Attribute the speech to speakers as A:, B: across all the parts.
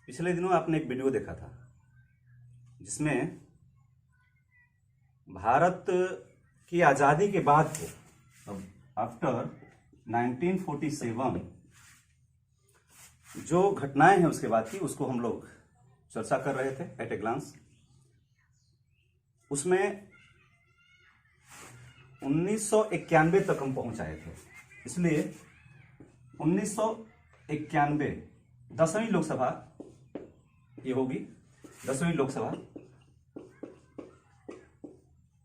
A: पिछले दिनों आपने एक वीडियो देखा था जिसमें भारत की आज़ादी के बाद को अब आफ्टर 1947 जो घटनाएं हैं उसके बाद की उसको हम लोग चर्चा कर रहे थे एट ए ग्लांस। उसमें 1991 तक हम पहुंच आए थे, इसलिए 1991 10वीं लोकसभा ये होगी, 10वीं लोकसभा।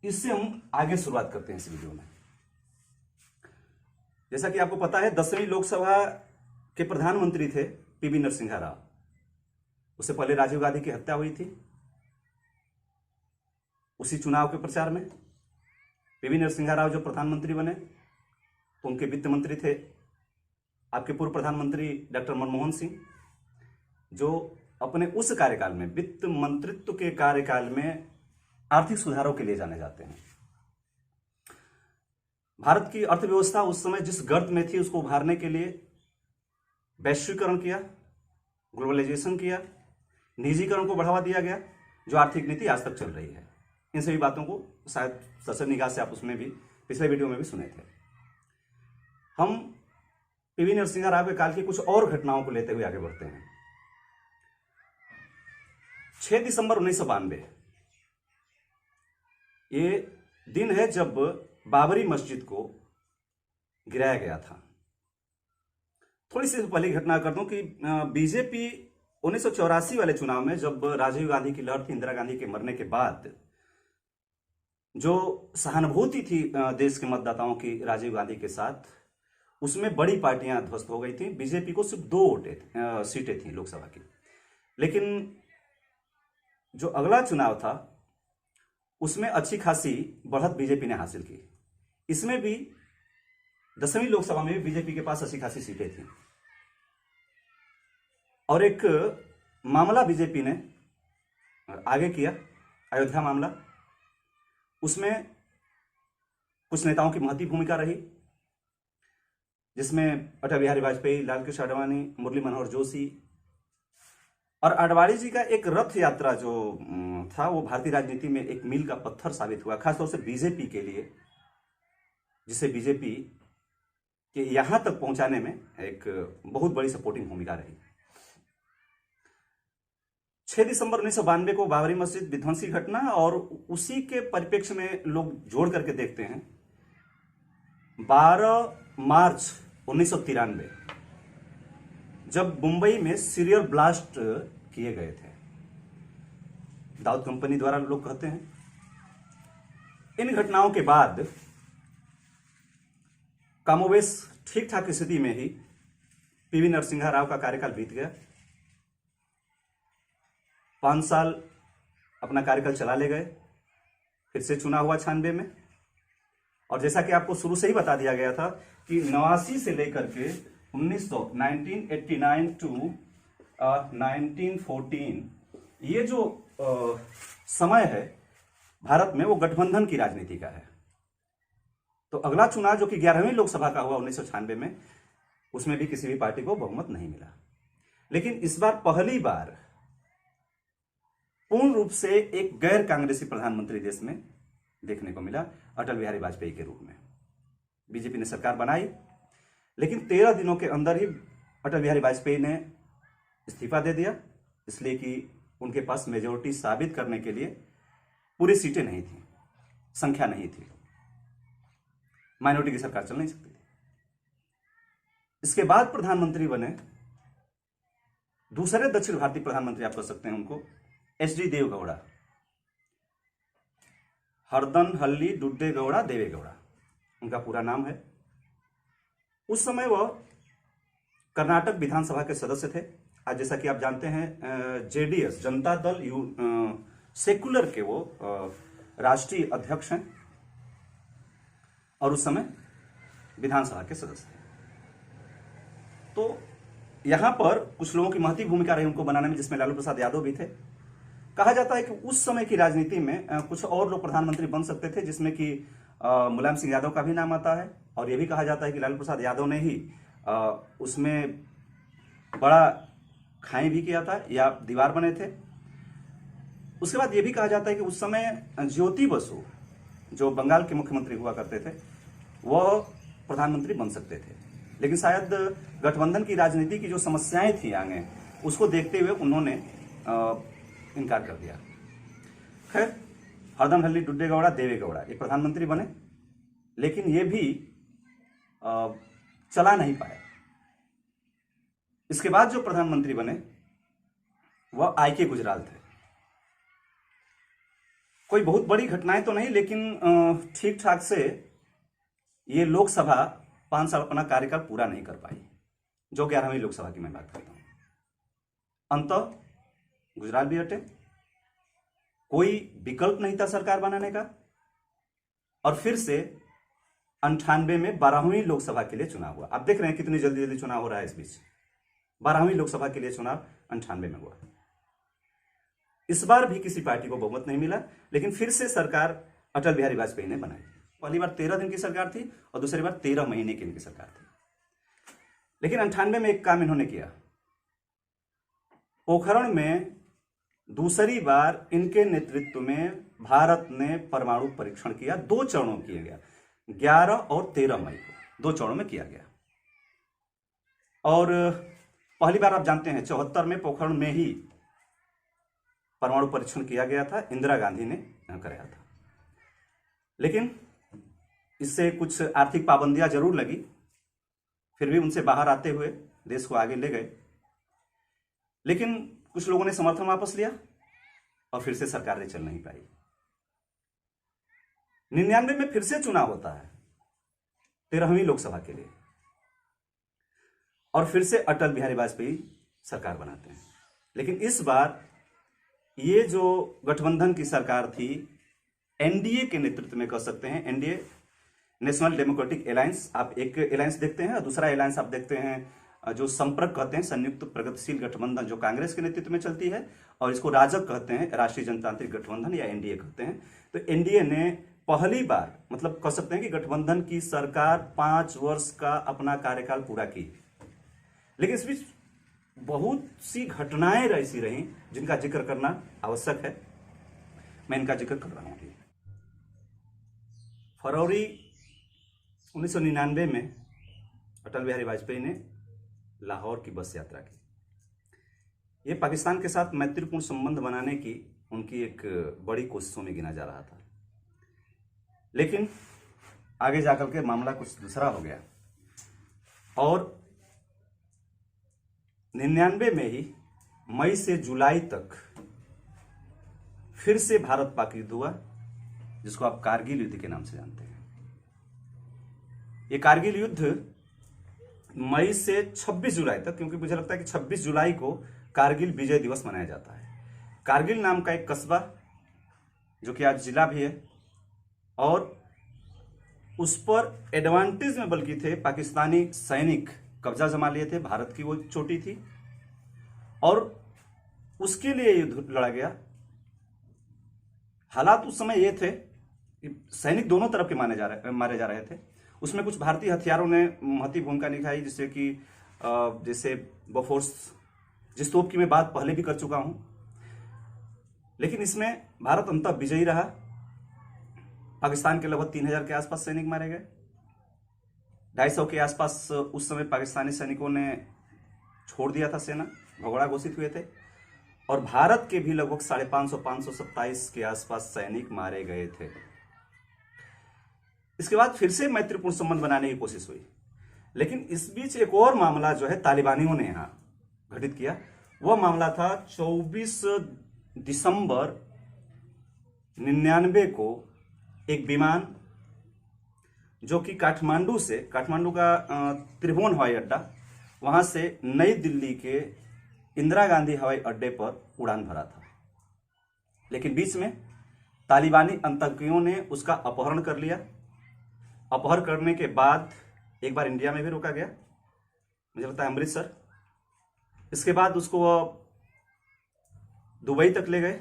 A: इससे हम आगे शुरुआत करते हैं इस वीडियो में। जैसा कि आपको पता है 10वीं लोकसभा के प्रधानमंत्री थे पीवी नरसिम्हा राव। उससे पहले राजीव गांधी की हत्या हुई थी। उसी चुनाव के प्रचार में पीवी नरसिम्हा राव जो प्रधानमंत्री बने तो उनके वित्त मंत्री थे आपके पूर्व प्रधानमंत्री डॉक्टर मनमोहन सिंह, जो अपने उस कार्यकाल में वित्त मंत्रित्व के कार्यकाल में आर्थिक सुधारों के लिए जाने जाते हैं। भारत की अर्थव्यवस्था उस समय जिस गर्त में थी उसको उभारने के लिए वैश्वीकरण किया, ग्लोबलाइजेशन किया, निजीकरण को बढ़ावा दिया गया, जो आर्थिक नीति आज तक चल रही है। इन सभी बातों को शायद ससर निगाह से आप उसमें भी पिछले वीडियो में भी सुने थे। हम पीवी नरसिम्हा राव के काल की कुछ और घटनाओं को लेते हुए आगे बढ़ते हैं। 6 दिसंबर 1992 ये दिन है जब बाबरी मस्जिद को गिराया गया था। थोड़ी सी पहले घटना कर दूं कि बीजेपी 1984 वाले चुनाव में जब राजीव गांधी की लहर थी, इंदिरा गांधी के मरने के बाद जो सहानुभूति थी देश के मतदाताओं की राजीव गांधी के साथ, उसमें बड़ी पार्टियां ध्वस्त हो गई थी। बीजेपी को सिर्फ 2 सीटें थी लोकसभा की। लेकिन जो अगला चुनाव था उसमें अच्छी खासी बढ़त बीजेपी ने हासिल की। इसमें भी 10वीं लोकसभा में भी बीजेपी के पास अच्छी खासी सीटें थी। और एक मामला बीजेपी ने आगे किया, अयोध्या मामला। उसमें कुछ नेताओं की महती भूमिका रही, जिसमें अटल बिहारी वाजपेयी, लाल कृष्ण आडवाणी, मुरली मनोहर जोशी और आडवाणी जी का एक रथ यात्रा जो था वो भारतीय राजनीति में एक मील का पत्थर साबित हुआ, खासतौर से बीजेपी के लिए, जिसे बीजेपी के यहां तक पहुंचाने में एक बहुत बड़ी सपोर्टिंग भूमिका रही। 6 दिसंबर 1992 को बाबरी मस्जिद विध्वंसी घटना, और उसी के परिप्रेक्ष्य में लोग जोड़ करके देखते हैं 12 मार्च 1993 जब मुंबई में सीरियल ब्लास्ट किए गए थे, दाऊद कंपनी द्वारा लोग कहते हैं। इन घटनाओं के बाद कमोबेश ठीक ठाक स्थिति में ही पीवी नरसिम्हा राव का कार्यकाल बीत गया। 5 साल अपना कार्यकाल चला ले गए, फिर से चुनाव हुआ 96 में। और जैसा कि आपको शुरू से ही बता दिया गया था कि 89 से लेकर के 1989 टू 1914 ये जो समय है भारत में वो गठबंधन की राजनीति का है। तो अगला चुनाव जो कि 11वीं लोकसभा का हुआ 1996 में, उसमें भी किसी भी पार्टी को बहुमत नहीं मिला। लेकिन इस बार पहली बार पूर्ण रूप से एक गैर कांग्रेसी प्रधानमंत्री देश में देखने को मिला, अटल बिहारी वाजपेयी के रूप में। बीजेपी ने सरकार बनाई, लेकिन 13 दिनों के अंदर ही अटल बिहारी वाजपेयी ने इस्तीफा दे दिया, इसलिए कि उनके पास मेजोरिटी साबित करने के लिए पूरी सीटें नहीं थी, संख्या नहीं थी, माइनॉरिटी की सरकार चल नहीं सकती थी। इसके बाद प्रधानमंत्री बने दूसरे दक्षिण भारतीय प्रधानमंत्री, आप कह सकते हैं उनको, एच.डी. देवेगौड़ा, हरदन हल्ली डुड्डे गौड़ा देवेगौड़ा उनका पूरा नाम है। उस समय वह कर्नाटक विधानसभा के सदस्य थे। आज जैसा कि आप जानते हैं जेडीएस, जनता दल सेकुलर के वो राष्ट्रीय अध्यक्ष हैं और उस समय विधानसभा के सदस्य थे। तो यहां पर कुछ लोगों की महती भूमिका रही उनको बनाने में, जिसमें लालू प्रसाद यादव भी थे। कहा जाता है कि उस समय की राजनीति में कुछ और लोग प्रधानमंत्री बन सकते थे, जिसमें कि मुलायम सिंह यादव का भी नाम आता है। और यह भी कहा जाता है कि लालू प्रसाद यादव ने ही उसमें बड़ा खाई भी किया था या दीवार बने थे। उसके बाद यह भी कहा जाता है कि उस समय ज्योति बसु जो बंगाल के मुख्यमंत्री हुआ करते थे वह प्रधानमंत्री बन सकते थे, लेकिन शायद गठबंधन की राजनीति की जो समस्याएं थी आगे उसको देखते हुए उन्होंने इनकार कर दिया। खैर, हरदनहल्ली दुड्डेगौड़ा देवेगौड़ा ये प्रधानमंत्री बने, लेकिन ये भी चला नहीं पाए। इसके बाद जो प्रधानमंत्री बने वह आई.के. गुजराल थे। कोई बहुत बड़ी घटनाएं तो नहीं, लेकिन ठीक ठाक से ये लोकसभा 5 साल अपना कार्यकाल पूरा नहीं कर पाई, जो 11वीं लोकसभा की मैं बात करता हूं। अंततः गुजराल भी हटे, कोई विकल्प नहीं था सरकार बनाने का, और फिर से 98 में 12वीं लोकसभा के लिए चुनाव हुआ। आप देख रहे हैं कितनी जल्दी जल्दी चुनाव हो रहा है। इस बीच 12वीं लोकसभा के लिए चुनाव 98 में हुआ। इस बार भी किसी पार्टी को बहुमत नहीं मिला, लेकिन फिर से सरकार अटल बिहारी वाजपेयी ने बनाई। पहली बार 13 दिन की सरकार थी और दूसरी बार 13 महीने की इनकी सरकार थी। लेकिन 98 में एक काम इन्होंने किया, पोखरण में दूसरी बार इनके नेतृत्व में भारत ने परमाणु परीक्षण किया। 2 चरणों में किया गया, 11 और 13 मई को 2 चरणों में किया गया। और पहली बार आप जानते हैं 74 में पोखरण में ही परमाणु परीक्षण किया गया था, इंदिरा गांधी ने कराया था। लेकिन इससे कुछ आर्थिक पाबंदियां जरूर लगी, फिर भी उनसे बाहर आते हुए देश को आगे ले गए। लेकिन कुछ लोगों ने समर्थन वापस लिया और फिर से सरकारें चल नहीं पाई। 99 में फिर से चुनाव होता है 13वीं लोकसभा के लिए, और फिर से अटल बिहारी वाजपेयी सरकार बनाते हैं। लेकिन इस बार ये जो गठबंधन की सरकार थी, एनडीए के नेतृत्व में कह सकते हैं, एनडीए नेशनल डेमोक्रेटिक अलायंस, आप एक अलायंस देखते हैं और दूसरा अलायंस आप देखते हैं जो संपर्क कहते हैं, संयुक्त प्रगतिशील गठबंधन, जो कांग्रेस के नेतृत्व में चलती है, और इसको राजग कहते हैं, राष्ट्रीय जनतांत्रिक गठबंधन या एनडीए कहते हैं। तो एनडीए ने पहली बार, मतलब कह सकते हैं कि गठबंधन की सरकार 5 वर्ष का अपना कार्यकाल पूरा की। लेकिन इस बीच बहुत सी घटनाएं ऐसी रही जिनका जिक्र करना आवश्यक है। मैं इनका जिक्र कर रहा हूं। फरवरी 1999 में अटल बिहारी वाजपेयी ने लाहौर की बस यात्रा की। ये पाकिस्तान के साथ मैत्रीपूर्ण संबंध बनाने की उनकी एक बड़ी कोशिशों में गिना जा रहा था। लेकिन आगे जाकर के मामला कुछ दूसरा हो गया, और 99 में ही मई से जुलाई तक फिर से भारत पाक युद्ध हुआ, जिसको आप कारगिल युद्ध के नाम से जानते हैं। ये कारगिल युद्ध मई से 26 जुलाई तक, क्योंकि मुझे लगता है कि 26 जुलाई को कारगिल विजय दिवस मनाया जाता है। कारगिल नाम का एक कस्बा, जो कि आज जिला भी है, और उस पर एडवांटेज में बल्कि थे पाकिस्तानी सैनिक कब्जा जमा लिए थे। भारत की वो चोटी थी और उसके लिए युद्ध लड़ा गया। हालात उस समय ये थे कि सैनिक दोनों तरफ के मारे जा रहे थे। उसमें कुछ भारतीय हथियारों ने महती भूमिका निभाई, जिससे कि जैसे बोफोर्स, जिस तोप की मैं बात पहले भी कर चुका हूं। लेकिन इसमें भारत अंततः विजयी रहा। पाकिस्तान के लगभग 3000 के आसपास सैनिक मारे गए। 250 के आसपास उस समय पाकिस्तानी सैनिकों ने छोड़ दिया था सेना, भगोड़ा घोषित हुए थे। और भारत के भी लगभग 527 के आसपास सैनिक मारे गए थे। इसके बाद फिर से मैत्रीपूर्ण संबंध बनाने की कोशिश हुई। लेकिन इस बीच एक और मामला जो है तालिबानियों ने यहां घटित किया। वह मामला था 24 दिसंबर 99 को एक विमान जो कि काठमांडू का त्रिभुवन हवाई अड्डा, वहां से नई दिल्ली के इंदिरा गांधी हवाई अड्डे पर उड़ान भरा था। लेकिन बीच में तालिबानी आतंकियों ने उसका अपहरण कर लिया। अपहरण करने के बाद एक बार इंडिया में भी रोका गया, मुझे लगता है अमृतसर। इसके बाद उसको दुबई तक ले गए।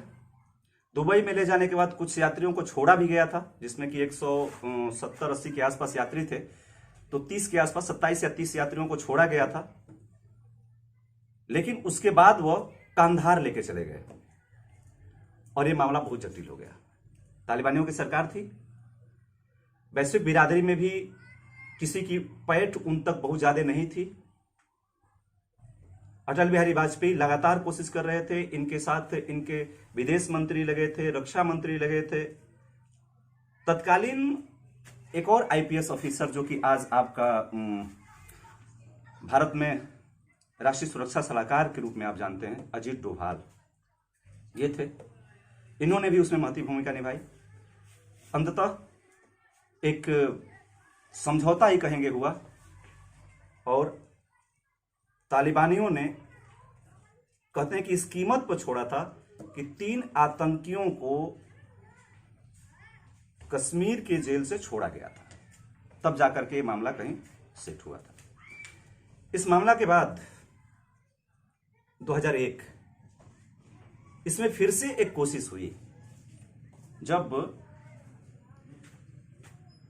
A: दुबई में ले जाने के बाद कुछ यात्रियों को छोड़ा भी गया था, जिसमें कि 170-80 के आसपास यात्री थे। तो 30 के आसपास 27 या 30 यात्रियों को छोड़ा गया था। लेकिन उसके बाद वह कांधार लेके चले गए और यह मामला बहुत जटिल हो गया। तालिबानियों की सरकार थी, वैश्विक बिरादरी में भी किसी की पैठ उन तक बहुत ज्यादा नहीं थी। अटल बिहारी वाजपेयी लगातार कोशिश कर रहे थे, इनके साथ इनके विदेश मंत्री लगे थे, रक्षा मंत्री लगे थे। तत्कालीन एक और आईपीएस ऑफिसर जो कि आज आपका भारत में राष्ट्रीय सुरक्षा सलाहकार के रूप में आप जानते हैं, अजीत डोभाल, ये थे। इन्होंने भी उसमें महत्वपूर्ण भूमिका निभाई। अंततः एक समझौता ही कहेंगे हुआ और तालिबानियों ने कहते हैं कि इस कीमत पर छोड़ा था कि 3 आतंकियों को कश्मीर के जेल से छोड़ा गया था, तब जाकर के मामला कहीं सेट हुआ था। इस मामला के बाद 2001 इसमें फिर से एक कोशिश हुई, जब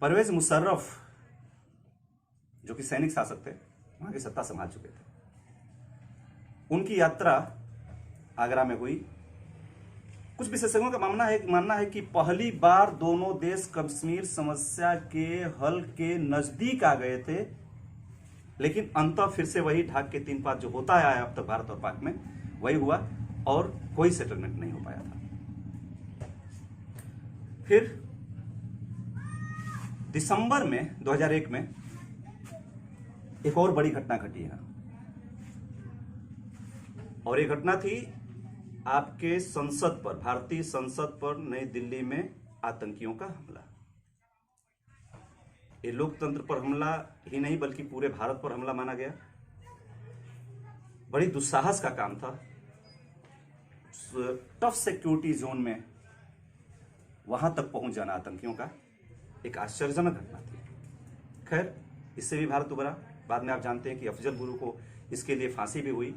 A: परवेज मुशर्रफ जो कि सैनिक शासक थे, वहां की सत्ता संभाल चुके थे, उनकी यात्रा आगरा में हुई। कुछ विशेषज्ञों का मानना है कि पहली बार दोनों देश कश्मीर समस्या के हल के नजदीक आ गए थे, लेकिन अंततः फिर से वही ढाक के 3 पात जो होता आया है अब तक भारत और पाक में, वही हुआ और कोई सेटलमेंट नहीं हो पाया था। फिर दिसंबर में 2001 में एक और बड़ी घटना घटी है, और ये घटना थी आपके संसद पर, भारतीय संसद पर नई दिल्ली में आतंकियों का हमला। ये लोकतंत्र पर हमला ही नहीं बल्कि पूरे भारत पर हमला माना गया। बड़ी दुस्साहस का काम था। टफ सिक्योरिटी जोन में वहां तक पहुंच जाना आतंकियों का एक आश्चर्यजनक घटना थी। खैर, इससे भी भारत उभरा। बाद में आप जानते हैं कि अफजल गुरु को इसके लिए फांसी भी हुई।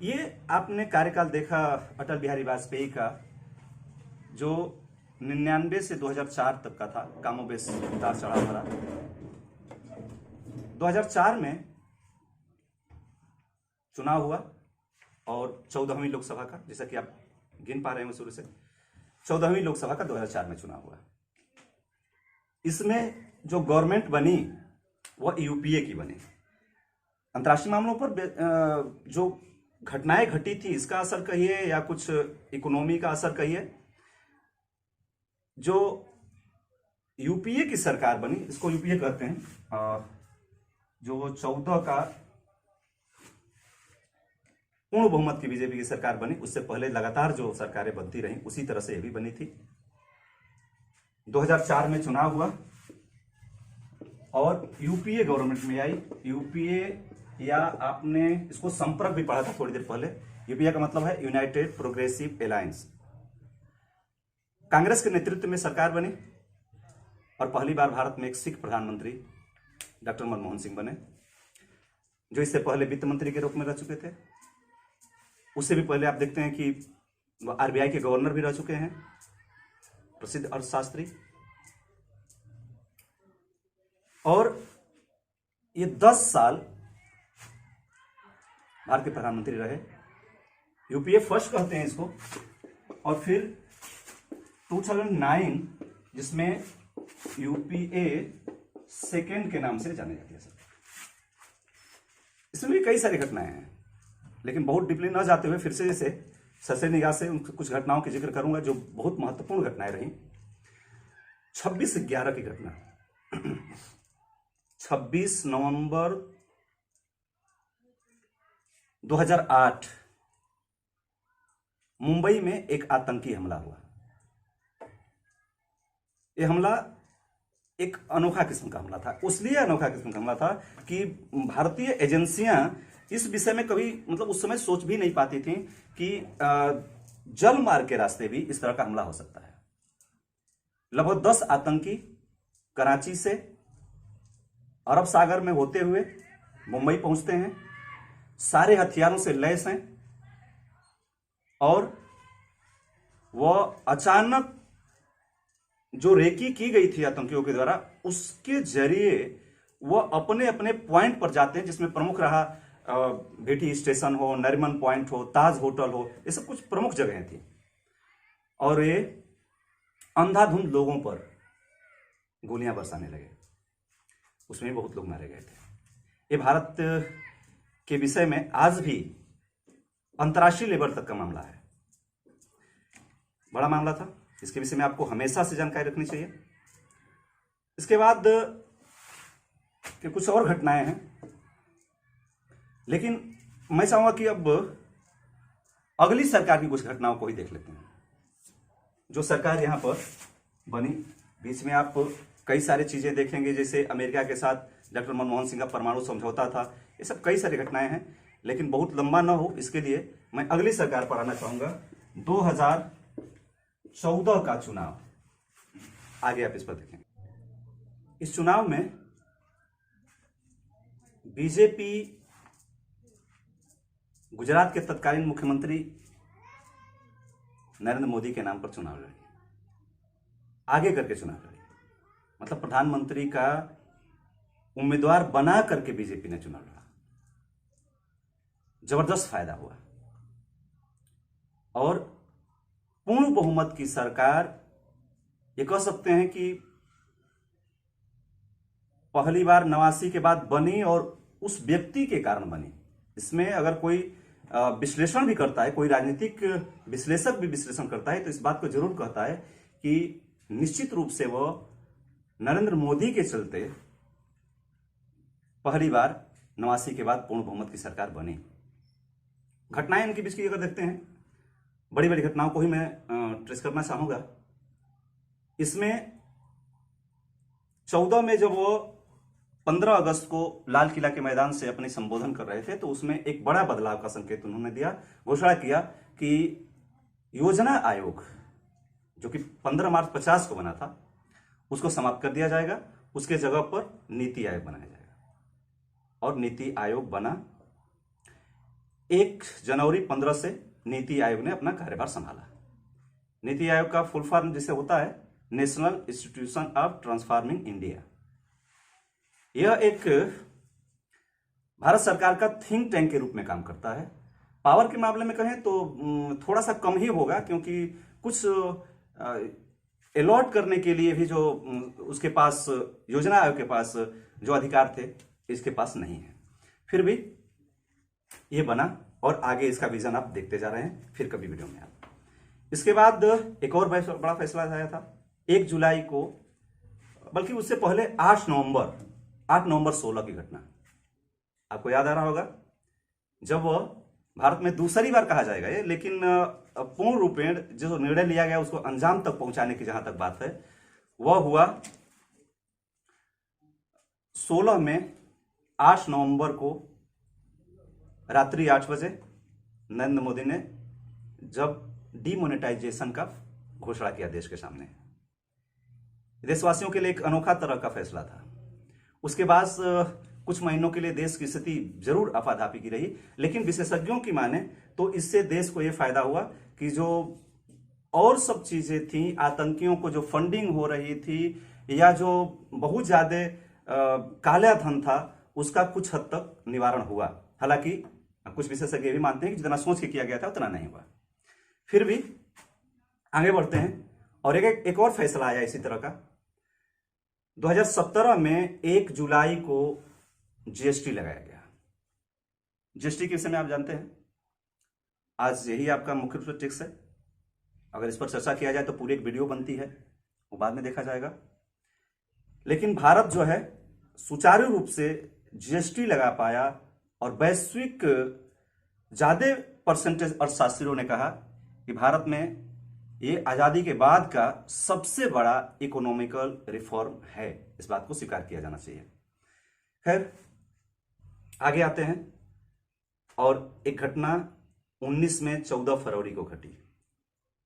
A: ये आपने कार्यकाल देखा अटल बिहारी वाजपेयी का, जो 99 से 2004 तक का था, कामोबेश उतार चढ़ाव भरा। 2004 में चुनाव हुआ और 14वीं लोकसभा का, जैसा कि आप गिन पा रहे हैं शुरू से, 14वीं लोकसभा का 2004 में चुनाव हुआ। इसमें जो गवर्नमेंट बनी वह यूपीए की बनी। अंतर्राष्ट्रीय मामलों पर जो घटनाएं घटी थी, इसका असर कहिए या कुछ इकोनॉमी का असर कहिए, जो यूपीए की सरकार बनी, इसको यूपीए कहते हैं, जो 14 का पूर्ण बहुमत की बीजेपी की सरकार बनी, उससे पहले लगातार जो सरकारें बनती रहीं उसी तरह से ये भी बनी थी। 2004 में चुनाव हुआ और यूपीए गवर्नमेंट में आई। यूपीए, या आपने इसको संपर्क भी पढ़ा था थोड़ी देर पहले, यूपीए का मतलब है यूनाइटेड प्रोग्रेसिव अलायंस। कांग्रेस के नेतृत्व में सरकार बनी और पहली बार भारत में एक सिख प्रधानमंत्री डॉक्टर मनमोहन सिंह बने, जो इससे पहले वित्त मंत्री के रूप में रह चुके थे। उससे भी पहले आप देखते हैं कि आरबीआई के गवर्नर भी रह चुके हैं, प्रसिद्ध अर्थशास्त्री। और ये 10 साल भारत के प्रधानमंत्री रहे। यूपीए फर्स्ट कहते हैं इसको। और फिर 2009, जिसमें यूपीए सेकेंड के नाम से जाने जाती है सर। इसमें भी कई सारी घटनाएं हैं, लेकिन बहुत डीपली न जाते हुए फिर से जैसे सरसरी निगाह से उन कुछ घटनाओं की जिक्र करूंगा जो बहुत महत्वपूर्ण घटनाएं रही। 26/11 की घटना, 26 नवंबर 2008 मुंबई में एक आतंकी हमला हुआ। यह हमला एक अनोखा किस्म का हमला था। उसलिए अनोखा किस्म का हमला था कि भारतीय एजेंसियां इस विषय में कभी उस समय सोच भी नहीं पाती थी कि जल मार्ग के रास्ते भी इस तरह का हमला हो सकता है। लगभग 10 आतंकी कराची से अरब सागर में होते हुए मुंबई पहुंचते हैं, सारे हथियारों से लैस हैं, और वह अचानक जो रेकी की गई थी आतंकियों के द्वारा, उसके जरिए वह अपने अपने पॉइंट पर जाते हैं, जिसमें प्रमुख रहा भीटी स्टेशन हो, नरीमन पॉइंट हो, ताज होटल हो, ये सब कुछ प्रमुख जगहें थी। और ये अंधाधुंध लोगों पर गोलियां बरसाने लगे, उसमें बहुत लोग मारे गए थे। ये भारत के विषय में आज भी अंतर्राष्ट्रीय लेवल तक का मामला है, बड़ा मामला था। इसके विषय में आपको हमेशा से जानकारी रखनी चाहिए। इसके बाद के कुछ और घटनाएं हैं, लेकिन मैं चाहूंगा कि अब अगली सरकार की कुछ घटनाओं को ही देख लेते हैं। जो सरकार यहां पर बनी, बीच में आप कई सारी चीजें देखेंगे, जैसे अमेरिका के साथ डॉक्टर मनमोहन सिंह का परमाणु समझौता था, ये सब कई सारी घटनाएं हैं। लेकिन बहुत लंबा ना हो इसके लिए मैं अगली सरकार पर आना चाहूंगा। 2014 का चुनाव, आगे आप इस पर देखें। इस चुनाव में बीजेपी गुजरात के तत्कालीन मुख्यमंत्री नरेंद्र मोदी के नाम पर चुनाव लड़ी, आगे करके चुनाव लड़ी, मतलब प्रधानमंत्री का उम्मीदवार बना करके बीजेपी ने चुनाव लड़ा। जबरदस्त फायदा हुआ और पूर्ण बहुमत की सरकार, ये कह सकते हैं कि पहली बार 89 के बाद बनी और उस व्यक्ति के कारण बनी। इसमें अगर कोई विश्लेषण भी करता है, कोई राजनीतिक विश्लेषक भी विश्लेषण करता है, तो इस बात को जरूर कहता है कि निश्चित रूप से वह नरेंद्र मोदी के चलते पहली बार 89 के बाद पूर्ण बहुमत की सरकार बनी। घटनाएं इनके बीच की अगर देखते हैं, बड़ी बड़ी घटनाओं को ही मैं ट्रेस करना चाहूंगा। इसमें 14 में जब वो 15 अगस्त को लाल किला के मैदान से अपनी संबोधन कर रहे थे, तो उसमें एक बड़ा बदलाव का संकेत उन्होंने दिया, घोषणा किया कि योजना आयोग जो कि 15 मार्च 50 को बना था, उसको समाप्त कर दिया जाएगा, उसके जगह पर नीति आयोग बनाया जाएगा। और नीति आयोग बना। 1 जनवरी 15 से नीति आयोग ने अपना कार्यभार संभाला। नीति आयोग का फुल फॉर्म जिसे होता है national institution of transforming India. यह एक भारत सरकार का थिंक टैंक के रूप में काम करता है। पावर के मामले में कहें तो थोड़ा सा कम ही होगा, क्योंकि कुछ अलॉट करने के लिए भी जो उसके पास, योजना आयोग के पास जो अधिकार थे, इसके पास नहीं है। फिर भी ये बना और आगे इसका विजन आप देखते जा रहे हैं, फिर कभी वीडियो में आप। इसके बाद एक और बड़ा फैसला आया था 1 जुलाई को, बल्कि उससे पहले 8 नवंबर 16 की घटना आपको याद आ रहा होगा, जब भारत में दूसरी बार कहा जाएगा ये, लेकिन पूर्ण रूपेण जो निर्णय लिया गया उसको अंजाम तक पहुंचाने की जहां तक बात है, वह हुआ 16 में 8 नवंबर को रात्रि 8 बजे नरेंद्र मोदी ने जब डीमोनेटाइजेशन का घोषणा किया देश के सामने। देशवासियों के लिए एक अनोखा तरह का फैसला था। उसके बाद कुछ महीनों के लिए देश की स्थिति जरूर आपाधापी की रही, लेकिन विशेषज्ञों की माने तो इससे देश को यह फायदा हुआ कि जो और सब चीजें थी, आतंकियों को जो फंडिंग हो रही थी या जो बहुत ज्यादा काला धन था, उसका कुछ हद तक निवारण हुआ। हालांकि कुछ विशेषज्ञ भी मानते हैं कि जितना सोच के किया गया था उतना नहीं हुआ। फिर भी आगे बढ़ते हैं और एक और फैसला आया इसी तरह का। 2017 में 1 जुलाई को जीएसटी लगाया गया। जीएसटी के विषय में आप जानते हैं, आज यही आपका मुख्य रूप से टैक्स है। अगर इस पर चर्चा किया जाए तो पूरी एक वीडियो बनती है, वो बाद में देखा जाएगा। लेकिन भारत जो है सुचारू रूप से जीएसटी लगा पाया और वैश्विक ज्यादा परसेंटेज अर्थशास्त्रियों ने कहा कि भारत में ये आजादी के बाद का सबसे बड़ा इकोनॉमिकल रिफॉर्म है। इस बात को स्वीकार किया जाना चाहिए। खैर आगे आते हैं और एक घटना 19 में 14 फरवरी को घटी,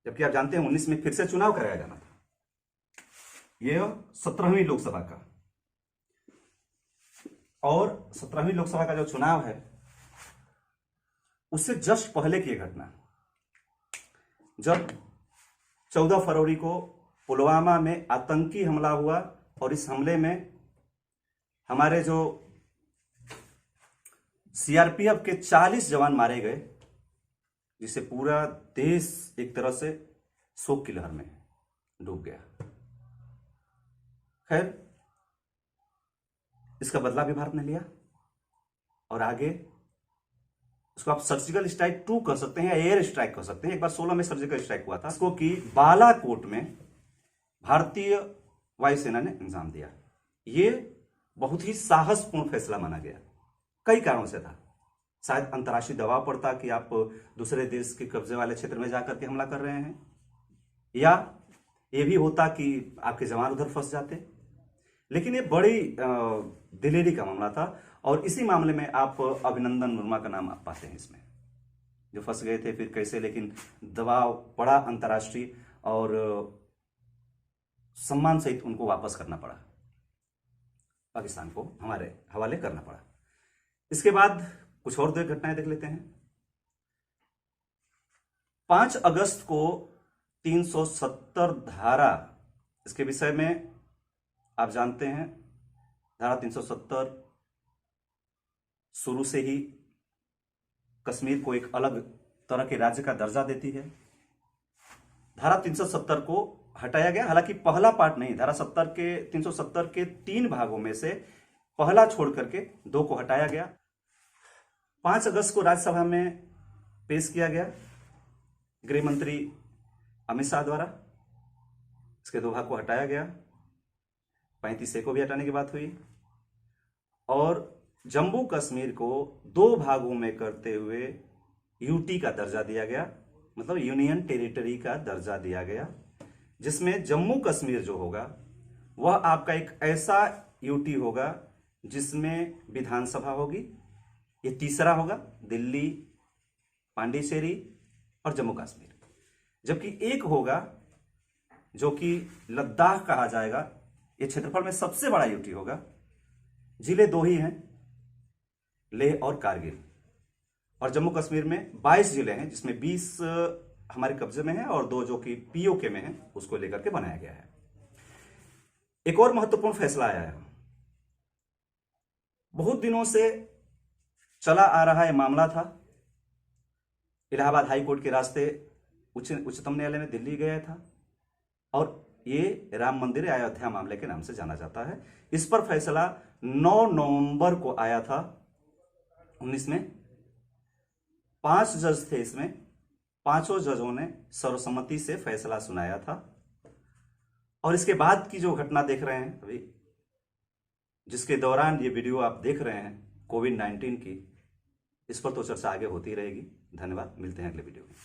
A: जबकि आप जानते हैं 19 में फिर से चुनाव कराया जाना था। यह 17वीं लोकसभा का, और 17वीं लोकसभा का जो चुनाव है उससे जस्ट पहले की घटना, जब 14 फरवरी को पुलवामा में आतंकी हमला हुआ और इस हमले में हमारे जो सीआरपीएफ के 40 जवान मारे गए, जिससे पूरा देश एक तरह से शोक की लहर में डूब गया। खैर, इसका बदला भी भारत ने लिया और आगे उसको आप सर्जिकल स्ट्राइक 2 कर सकते हैं या एयर स्ट्राइक कर सकते हैं। एक बार 16 में सर्जिकल स्ट्राइक हुआ था, इसको कि बालाकोट में भारतीय वायुसेना ने अंजाम दिया। ये बहुत ही साहसपूर्ण फैसला माना गया, कई कारणों से था। शायद अंतर्राष्ट्रीय दबाव पड़ता कि आप दूसरे देश के कब्जे वाले क्षेत्र में जाकर के हमला कर रहे हैं, या ये भी होता कि आपके जवान उधर फंस जाते। लेकिन ये बड़ी दिलेरी का मामला था और इसी मामले में आप अभिनंदन वर्मा का नाम आप पाते हैं इसमें, जो फंस गए थे फिर कैसे, लेकिन दबाव पड़ा अंतर्राष्ट्रीय और सम्मान सहित उनको वापस करना पड़ा, पाकिस्तान को हमारे हवाले करना पड़ा। इसके बाद कुछ और दो घटनाएं देख लेते हैं। 5 अगस्त को 370 धारा, इसके विषय में आप जानते हैं, धारा 370 शुरू से ही कश्मीर को एक अलग तरह के राज्य का दर्जा देती है। धारा 370 को हटाया गया, हालांकि पहला पार्ट नहीं, धारा 370 के 3 भागों में से पहला छोड़ करके 2 को हटाया गया। 5 अगस्त को राज्यसभा में पेश किया गया गृह मंत्री अमित शाह द्वारा, इसके 2 भाग को हटाया गया। 35A को भी हटाने की बात हुई और जम्मू कश्मीर को 2 भागों में करते हुए यूटी का दर्जा दिया गया, मतलब यूनियन टेरिटरी का दर्जा दिया गया, जिसमें जम्मू कश्मीर जो होगा वह आपका एक ऐसा यूटी होगा जिसमें विधानसभा होगी। ये तीसरा होगा, दिल्ली, पांडिचेरी और जम्मू कश्मीर। जबकि एक होगा जो कि लद्दाख कहा जाएगा, ये क्षेत्रफल में सबसे बड़ा यूटी होगा। जिले 2 ही हैं, लेह और कारगिल, और जम्मू कश्मीर में 22 जिले हैं, जिसमें 20 हमारे कब्जे में है और 2 जो कि पीओके में है, उसको लेकर के बनाया गया है। एक और महत्वपूर्ण फैसला आया है, बहुत दिनों से चला आ रहा यह मामला था, इलाहाबाद हाई कोर्ट के रास्ते उच्चतम न्यायालय में दिल्ली गया था और ये राम मंदिर अयोध्या मामले के नाम से जाना जाता है। इस पर फैसला 9 नवंबर को आया था 19 में। 5 जज थे इसमें, 5 जजों ने सर्वसम्मति से फैसला सुनाया था। और इसके बाद की जो घटना देख रहे हैं अभी, जिसके दौरान ये वीडियो आप देख रहे हैं कोविड-19 की, इस पर तो चर्चा आगे होती रहेगी। धन्यवाद, मिलते हैं अगले वीडियो में।